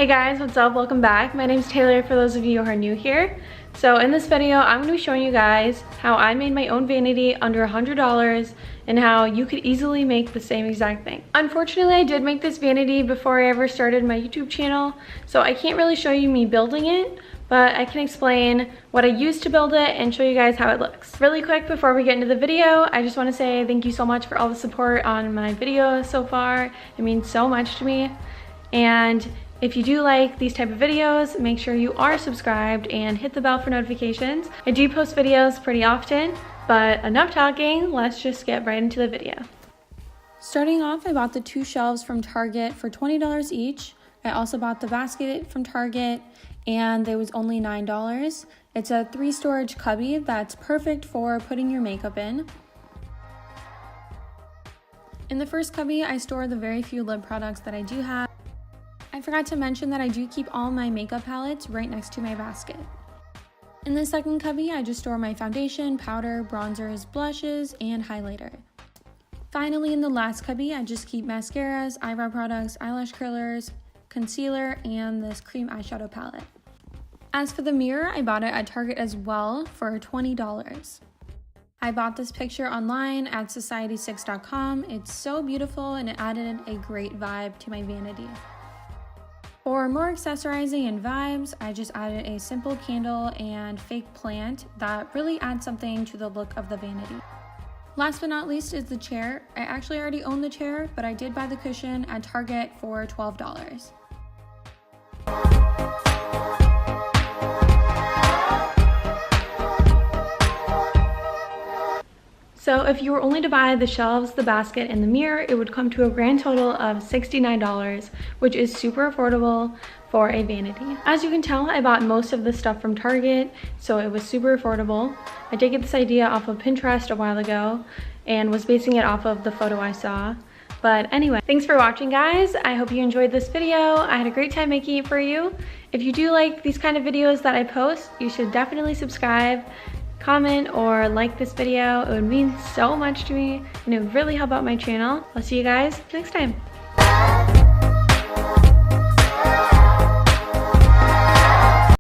Hey guys, what's up? Welcome back. My name's Taylor for those of you who are new here. So in this video, I'm going to be showing you guys how I made my own vanity under $100 and how you could easily make the same exact thing. Unfortunately, I did make this vanity before I ever started my YouTube channel, so I can't really show you me building it, but I can explain what I used to build it and show you guys how it looks. Really quick before we get into the video, I just want to say thank you so much for all the support on my videos so far. It means so much to me. And if you do like these type of videos, make sure you are subscribed and hit the bell for notifications. I do post videos pretty often, but enough talking, let's just get right into the video. Starting off, I bought the two shelves from Target for $20 each. I also bought the basket from Target and it was only $9. It's a 3-storage cubby that's perfect for putting your makeup in. In the first cubby, I store the very few lip products that I do have. I forgot to mention that I do keep all my makeup palettes right next to my basket. In the second cubby, I just store my foundation, powder, bronzers, blushes, and highlighter. Finally, in the last cubby, I just keep mascaras, eyebrow products, eyelash curlers, concealer, and this cream eyeshadow palette. As for the mirror, I bought it at Target as well for $20. I bought this picture online at society6.com. It's so beautiful and it added a great vibe to my vanity. For more accessorizing and vibes, I just added a simple candle and fake plant that really adds something to the look of the vanity. Last but not least is the chair. I actually already own the chair, but I did buy the cushion at Target for $12. So if you were only to buy the shelves, the basket, and the mirror, it would come to a grand total of $69, which is super affordable for a vanity. As you can tell, I bought most of the stuff from Target, so it was super affordable. I did get this idea off of Pinterest a while ago and was basing it off of the photo I saw. But anyway, thanks for watching, guys. I hope you enjoyed this video. I had a great time making it for you. If you do like these kind of videos that I post, you should definitely subscribe, comment, or like this video. It would mean so much to me and it would really help out my channel. I'll see you guys next time.